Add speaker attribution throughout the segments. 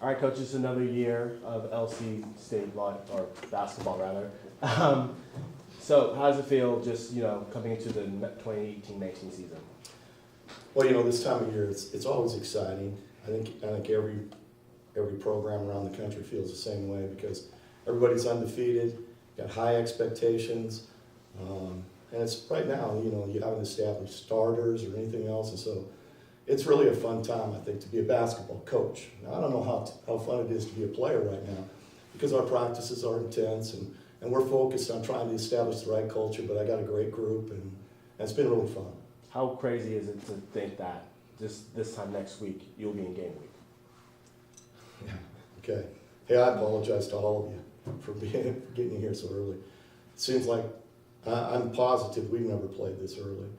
Speaker 1: All right, Coach, it's another year of LC state or basketball rather. So how does it feel just, coming into the 2018-19 season?
Speaker 2: Well, this time of year, it's always exciting. I think every program around the country feels the same way because everybody's undefeated, got high expectations, and it's right now, you haven't established starters or anything else, and so it's really a fun time, I think, to be a basketball coach. Now, I don't know how fun it is to be a player right now because our practices are intense and we're focused on trying to establish the right culture, but I got a great group and it's been really fun.
Speaker 1: How crazy is it to think that just this time next week, you'll be in game week?
Speaker 2: Yeah, okay. Hey, I apologize to all of you for getting here so early. It seems like I'm positive we've never played this early.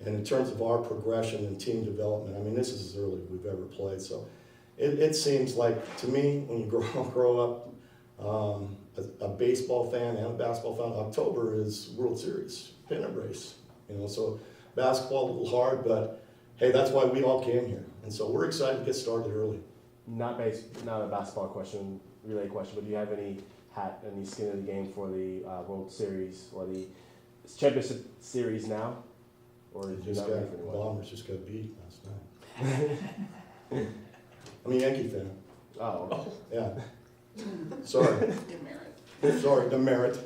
Speaker 2: And in terms of our progression and team development, this is as early as we've ever played. So it seems like, to me, when you grow up a baseball fan and a basketball fan, October is World Series, pennant race. So basketball a little hard, but hey, that's why we all came here. And so we're excited to get started early.
Speaker 1: Not a basketball question, relay question, but do you have any skin in the game for the World Series or the Championship Series now? Or
Speaker 2: Bombers just got beat last night. I'm a Yankee fan.
Speaker 1: Oh.
Speaker 2: Yeah. Sorry. Sorry, demerit.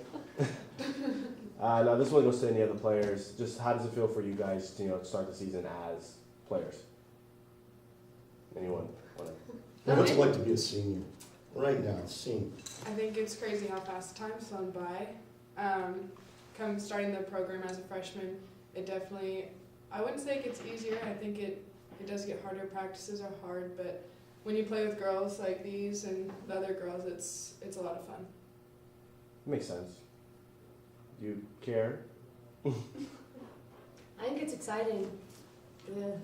Speaker 1: Now this one goes to any other players. Just how does it feel for you guys to start the season as players? Anyone?
Speaker 2: What's it like to be a senior? Right now, senior.
Speaker 3: I think it's crazy how fast time's flown by. Come starting the program as a freshman, it definitely, I wouldn't say it gets easier. I think it does get harder. Practices are hard, but when you play with girls like these and the other girls, it's a lot of fun.
Speaker 1: Makes sense. Do you care?
Speaker 4: I think it's exciting. The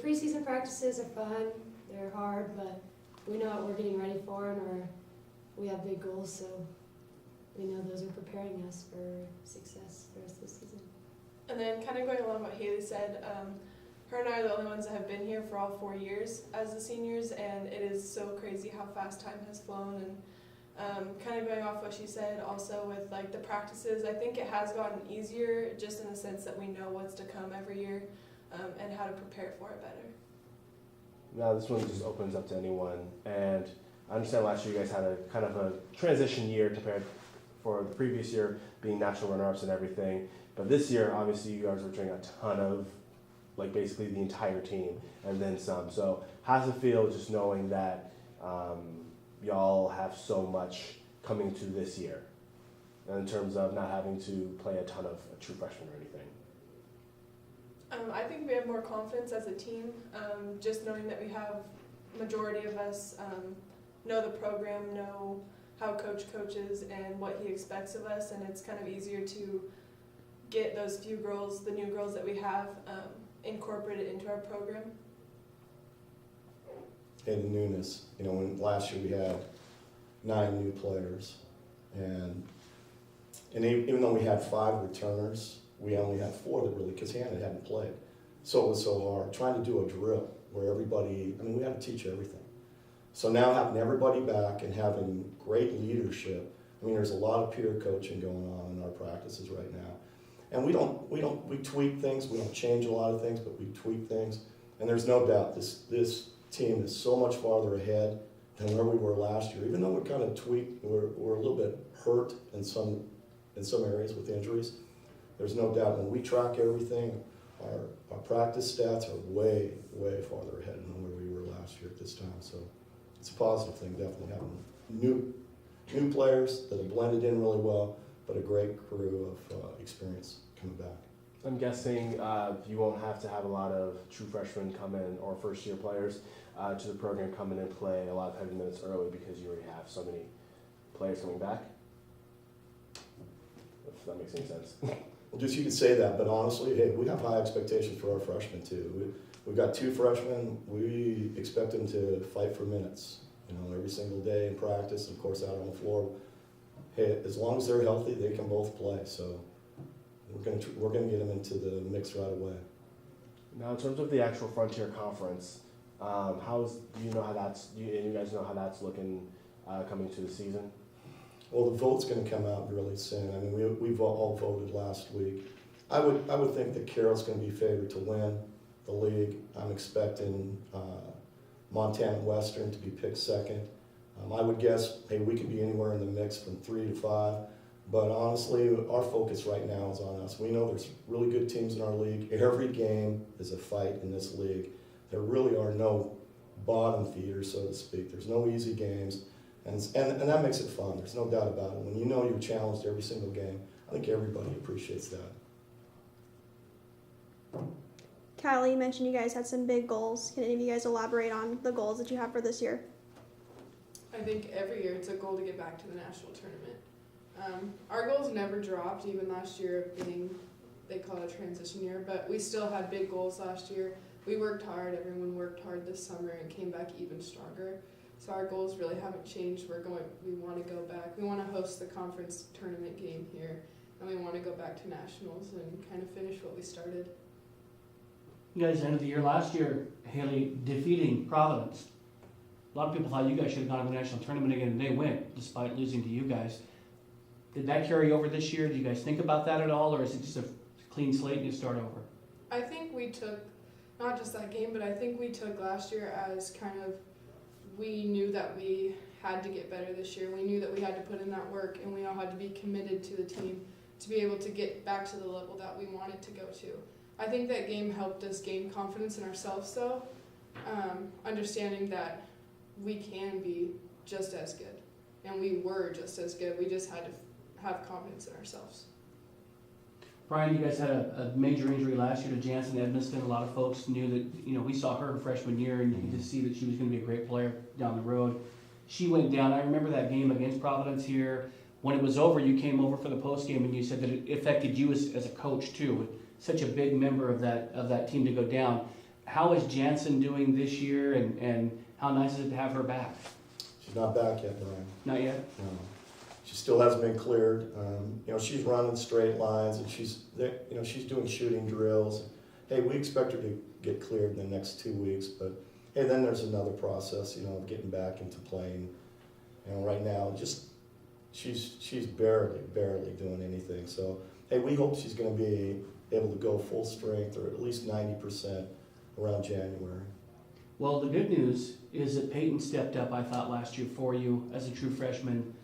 Speaker 4: preseason practices are fun. They're hard, but we know what we're getting ready for, and we have big goals, so we know those are preparing us for success the rest of the season.
Speaker 5: And then kind of going along what Hailey said, her and I are the only ones that have been here for all 4 years as the seniors, and it is so crazy how fast time has flown. And kind of going off what she said also with the practices, I think it has gotten easier just in the sense that we know what's to come every year and how to prepare for it better.
Speaker 1: Now this one just opens up to anyone, and I understand last year you guys had a kind of a transition year compared for the previous year being national runner-ups and everything, but this year obviously you guys were doing a ton of basically the entire team and then some. So how does it feel just knowing that y'all have so much coming to this year in terms of not having to play a ton of true freshmen or anything?
Speaker 5: I think we have more confidence as a team, just knowing that we have majority of us know the program, know how coach coaches and what he expects of us, and it's kind of easier to get those few girls, the new girls that we have, incorporated into our program.
Speaker 2: And the newness. When last year we had 9 new players, and even though we had 5 returners, we only had 4 that really, because Hannah hadn't played. So it was so hard trying to do a drill where everybody, we had to teach everything. So now having everybody back and having great leadership, there's a lot of peer coaching going on in our practices right now. And we tweak things, we don't change a lot of things, but we tweak things. And there's no doubt this team is so much farther ahead than where we were last year. Even though we're kind of tweaked, we're a little bit hurt in some areas with injuries. There's no doubt when we track everything, our practice stats are way, way farther ahead than where we were last year at this time. So it's a positive thing, definitely having new players that have blended in really well, but a great crew of experience coming back.
Speaker 1: I'm guessing you won't have to have a lot of true freshmen come in or first-year players to the program come in and play a lot of heavy minutes early because you already have so many players coming back. If that makes any sense.
Speaker 2: Well, just you can say that, but honestly, hey, we have high expectations for our freshmen too. We've got 2 freshmen. We expect them to fight for minutes, every single day in practice, and of course out on the floor. Hey, as long as they're healthy, they can both play. So we're gonna get them into the mix right away.
Speaker 1: Now, in terms of the actual Frontier Conference, Do you know how that's? You guys know how that's looking coming to the season?
Speaker 2: Well, the vote's going to come out really soon. I mean, we've all voted last week. I would think that Carroll's going to be favored to win the league. I'm expecting Montana Western to be picked second. I would guess, hey, we could be anywhere in the mix from 3 to 5. But honestly, our focus right now is on us. We know there's really good teams in our league. Every game is a fight in this league. There really are no bottom feeders, so to speak. There's no easy games, and that makes it fun. There's no doubt about it. When you know you're challenged every single game, I think everybody appreciates that.
Speaker 6: Cali, you mentioned you guys had some big goals. Can any of you guys elaborate on the goals that you have for this year?
Speaker 3: I think every year it's a goal to get back to the national tournament. Our goals never dropped, even last year being, they call it a transition year, but we still had big goals last year. We worked hard, everyone worked hard this summer and came back even stronger. So our goals really haven't changed. We want to go back. We want to host the conference tournament game here, and we want to go back to nationals and kind of finish what we started.
Speaker 7: You guys ended the year last year, Hailey, defeating Providence. A lot of people thought you guys should have gone to the national tournament again, and they went, despite losing to you guys. Did that carry over this year? Do you guys think about that at all, or is it just a clean slate and you start over?
Speaker 3: I think we took, not just that game, but I think we took last year as kind of, we knew that we had to get better this year. We knew that we had to put in that work, and we all had to be committed to the team to be able to get back to the level that we wanted to go to. I think that game helped us gain confidence in ourselves, though, understanding that we can be just as good, and we were just as good. We just had to have confidence in ourselves.
Speaker 7: Brian, you guys had a major injury last year to Jansen Edmiston. A lot of folks knew that, we saw her freshman year, and you could just see that she was going to be a great player down the road. She went down. I remember that game against Providence here. When it was over, you came over for the post game, and you said that it affected you as a coach too. Such a big member of that team to go down. How is Jansen doing this year, and how nice is it to have her back?
Speaker 2: She's not back yet, Brian.
Speaker 7: Not yet?
Speaker 2: No. She still hasn't been cleared. She's running straight lines, and she's doing shooting drills. Hey, we expect her to get cleared in the next 2 weeks, but hey, then there's another process, of getting back into playing. Right now, she's barely doing anything. So hey, we hope she's going to be able to go full strength, or at least 90% around January.
Speaker 7: Well, the good news is that Peyton stepped up, I thought, last year for you as a true freshman.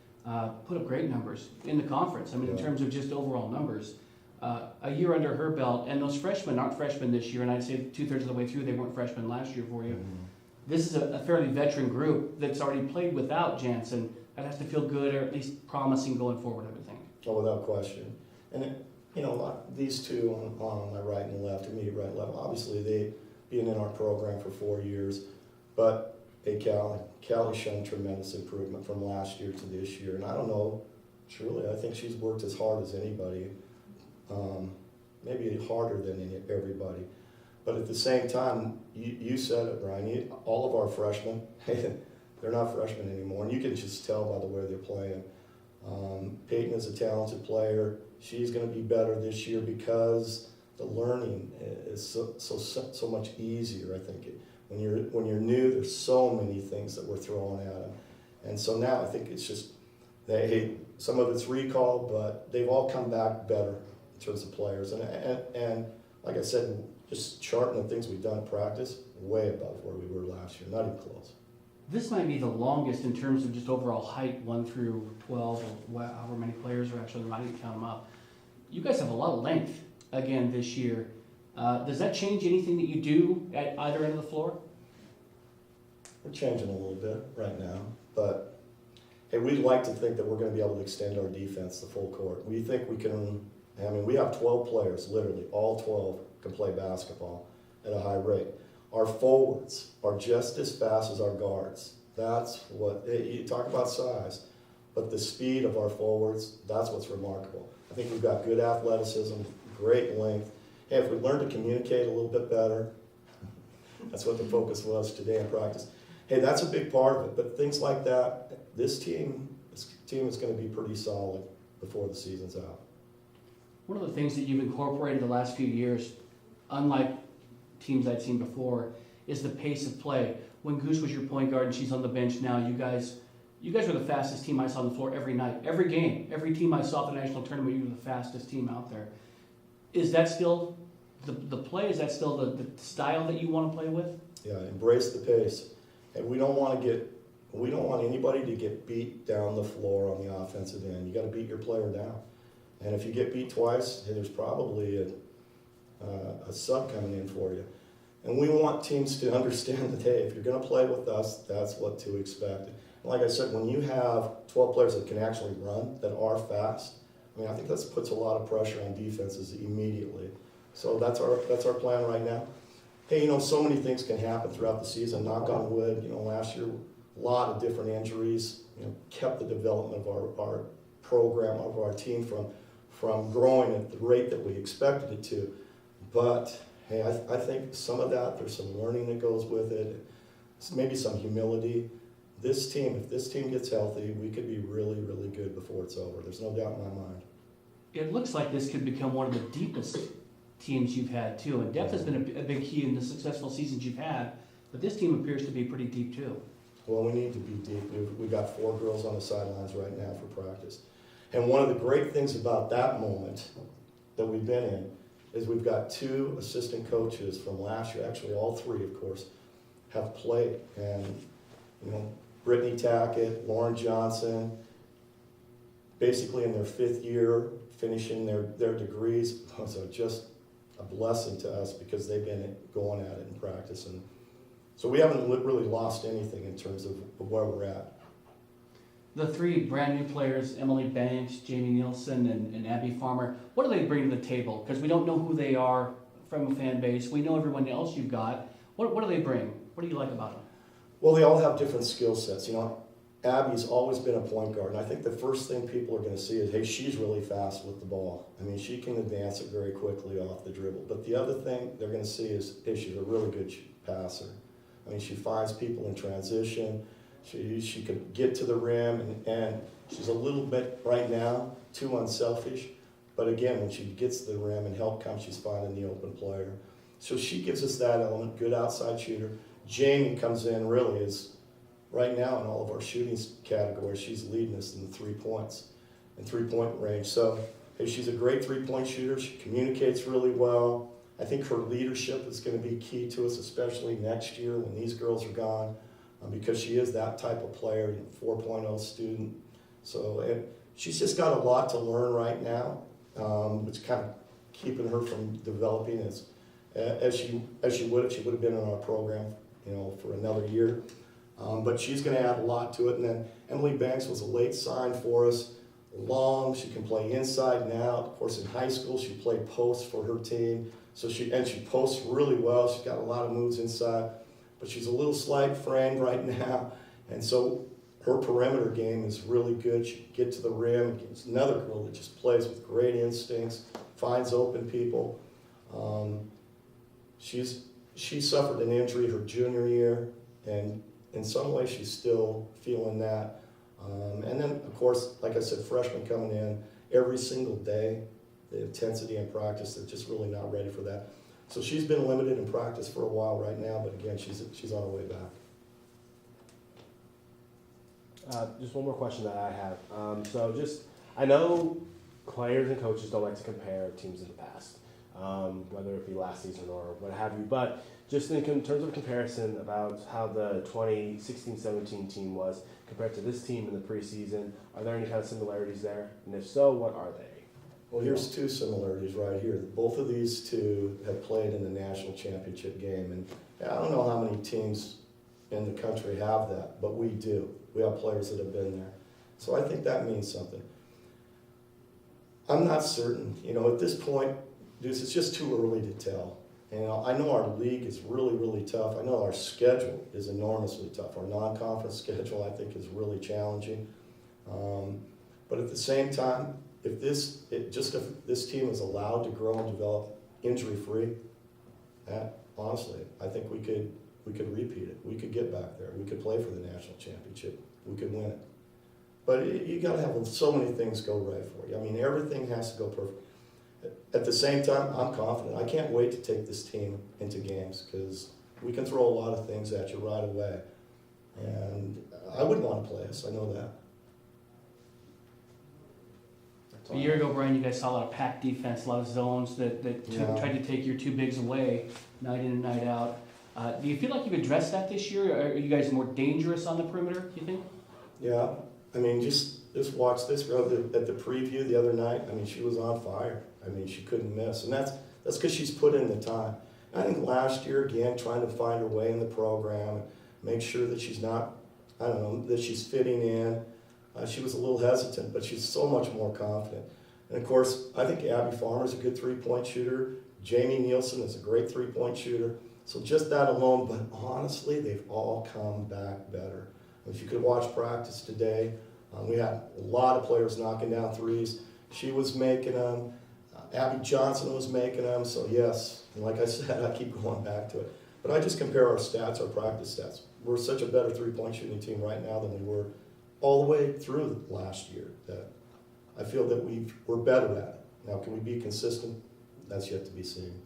Speaker 7: Put up great numbers in the conference. In terms of just overall numbers. A year under her belt, and those freshmen aren't freshmen this year, and I'd say 2/3 of the way through they weren't freshmen last year for you. Mm-hmm. This is a fairly veteran group that's already played without Jansen. That has to feel good, or at least promising going forward, I would think.
Speaker 2: Oh, without question. And these two on my right and left, immediate right and left, obviously they being in our program for 4 years, but hey, Cali's shown tremendous improvement from last year to this year, and I don't know, truly, I think she's worked as hard as anybody, maybe harder than everybody. But at the same time, you said it, Brian, all of our freshmen, they're not freshmen anymore, and you can just tell by the way they're playing. Peyton is a talented player. She's going to be better this year because the learning is so much easier, I think. When you're new, there's so many things that we're throwing at them. And so now I think it's just, some of it's recall, but they've all come back better in terms of players. And like I said, just charting the things we've done in practice, way above where we were last year, not even close.
Speaker 7: This might be the longest in terms of just overall height, 1 through 12, or however many players are actually, I didn't count them up. You guys have a lot of length again this year. Does that change anything that you do at either end of the floor?
Speaker 2: We're changing a little bit right now, but hey, we'd like to think that we're going to be able to extend our defense to full court. We think we can. We have 12 players, literally, all 12 can play basketball at a high rate. Our forwards are just as fast as our guards. That's what, you talk about size, but the speed of our forwards, that's what's remarkable. I think we've got good athleticism, great length. Hey, if we learn to communicate a little bit better, that's what the focus was today in practice. Hey, that's a big part of it, but things like that, this team is going to be pretty solid before the season's out.
Speaker 7: One of the things that you've incorporated the last few years, unlike teams I'd seen before, is the pace of play. When Goose was your point guard and she's on the bench now, you guys were the fastest team I saw on the floor every night, every game, every team I saw at the national tournament. You were the fastest team out there. Is that still the play? Is that still the style that you want to play with?
Speaker 2: Yeah, embrace the pace. And we don't want anybody to get beat down the floor on the offensive end. You got to beat your player down. And if you get beat twice, hey, there's probably a sub coming in for you. And we want teams to understand that, hey, if you're going to play with us, that's what to expect. And like I said, when you have 12 players that can actually run, that are fast, I mean, I think that puts a lot of pressure on defenses immediately. So that's our plan right now. Hey, so many things can happen throughout the season. Knock on wood. Last year, a lot of different injuries. Kept the development of our program, of our team from growing at the rate that we expected it to. But hey, I think some of that, there's some learning that goes with it. Maybe some humility. If this team gets healthy, we could be really, really good before it's over. There's no doubt in my mind.
Speaker 7: It looks like this could become one of the deepest teams you've had too, and depth has been a big key in the successful seasons you've had, but this team appears to be pretty deep too.
Speaker 2: Well, we need to be deep. We've got 4 girls on the sidelines right now for practice. And one of the great things about that moment that we've been in is we've got 2 assistant coaches from last year, actually all 3, of course, have played. And, Brittany Tackett, Lauren Johnson, basically in their 5th year, finishing their degrees. So just a blessing to us because they've been going at it in practice. And so we haven't really lost anything in terms of where we're at.
Speaker 7: The 3 brand new players, Emily Banks, Jamie Nielsen, and Abby Farmer, what do they bring to the table? Because we don't know who they are from a fan base. We know everyone else you've got. What do they bring? What do you like about them?
Speaker 2: Well, they all have different skill sets. Abby's always been a point guard, and I think the first thing people are going to see is, hey, she's really fast with the ball. I mean, she can advance it very quickly off the dribble. But the other thing they're going to see is, hey, she's a really good passer. I mean, she finds people in transition. She could get to the rim, and she's a little bit, right now, too unselfish. But again, when she gets to the rim and help comes, she's finding the open player. So she gives us that element, good outside shooter. Jamie comes in, really is, right now in all of our shooting categories, she's leading us in the 3 points and 3-point range. So hey, she's a great 3-point shooter. She communicates really well. I think her leadership is going to be key to us, especially next year when these girls are gone, because she is that type of player, 4.0 student. So she's just got a lot to learn right now, which kind of keeping her from developing as she would if she would have been in our program, for another year. But she's going to add a lot to it. And then Emily Banks was a late sign for us. Long, she can play inside and out. Of course, in high school, she played post for her team. So she posts really well. She's got a lot of moves inside. But she's a little slight framed right now. And so her perimeter game is really good. She can get to the rim. It's another girl that just plays with great instincts, finds open people. She suffered an injury her junior year, and in some ways she's still feeling that. And then, of course, like I said, freshmen coming in every single day, the intensity in practice, they're just really not ready for that. So she's been limited in practice for a while right now, but again, she's on her way back.
Speaker 1: Just one more question that I have. I know players and coaches don't like to compare teams in the past, whether it be last season or what have you, but just in terms of comparison about how the 2016-17 team was compared to this team in the preseason, are there any kind of similarities there? And if so, what are they?
Speaker 2: Well, here's 2 similarities right here. Both of these 2 have played in the national championship game, and I don't know how many teams in the country have that, but we do. We have players that have been there. So I think that means something. I'm not certain. At this point, it's just too early to tell. I know our league is really, really tough. I know our schedule is enormously tough. Our non-conference schedule, I think, is really challenging. But at the same time, if this team is allowed to grow and develop injury-free, honestly, I think we could repeat it. We could get back there. We could play for the national championship. We could win it. But you got to have so many things go right for you. I mean, everything has to go perfect. At the same time, I'm confident. I can't wait to take this team into games because we can throw a lot of things at you right away. And I wouldn't want to play us, I know that.
Speaker 1: That's
Speaker 7: A
Speaker 1: all.
Speaker 7: year ago, Brian, you guys saw a lot of packed defense, a lot of zones that
Speaker 2: Yeah.
Speaker 7: tried to take your two bigs away, night in and night out. Do you feel like you've addressed that this year? Are you guys more dangerous on the perimeter, do you think?
Speaker 2: Yeah, I mean, just watch this, bro. At the preview the other night, I mean, she was on fire. I mean, she couldn't miss. And that's because she's put in the time. I think last year, again, trying to find her way in the program, make sure that she's not, I don't know, that she's fitting in. She was a little hesitant, but she's so much more confident. And of course, I think Abby Farmer's a good three-point shooter. Jamie Nielsen is a great three-point shooter. So just that alone, but honestly, they've all come back better. If you could watch practice today, we had a lot of players knocking down threes. She was making them. Abby Johnson was making them. So yes, and like I said, I keep going back to it. But I just compare our stats, our practice stats. We're such a better three-point shooting team right now than we were all the way through last year. That I feel that we're better at it. Now, can we be consistent? That's yet to be seen.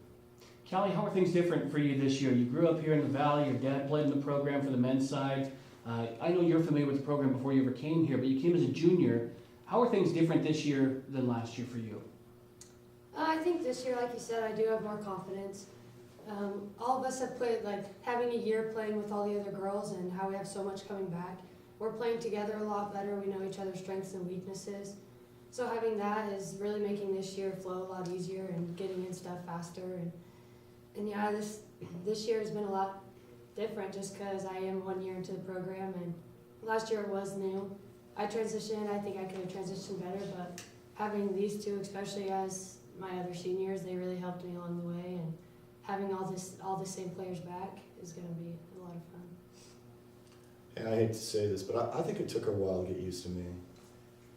Speaker 7: Cali, how are things different for you this year? You grew up here in the Valley, your dad played in the program for the men's side. I know you're familiar with the program before you ever came here, but you came as a junior. How are things different this year than last year for you?
Speaker 4: I think this year, like you said, I do have more confidence. All of us have played, like having a year playing with all the other girls and how we have so much coming back. We're playing together a lot better. We know each other's strengths and weaknesses. So having that is really making this year flow a lot easier and getting in stuff faster. And yeah, this year has been a lot different just because I am 1 year into the program, and last year it was new. I transitioned. I think I could have transitioned better, but having these two, especially as my other seniors, they really helped me along the way, and having all the same players back is going to be a lot of fun.
Speaker 2: And I hate to say this, but I think it took her a while to get used to me.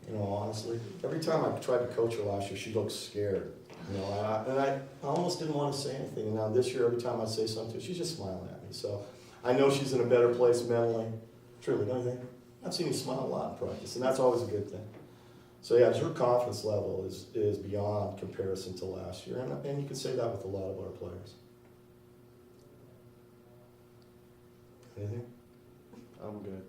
Speaker 2: You know, honestly, every time I tried to coach her last year, she looked scared. You know, and I almost didn't want to say anything. And now this year, every time I say something to her, she's just smiling at me. So I know she's in a better place mentally. Truly, don't you think? I've seen you smile a lot in practice, and that's always a good thing. So yeah, her confidence level is beyond comparison to last year, and you can say that with a lot of our players. Anything?
Speaker 1: I'm good.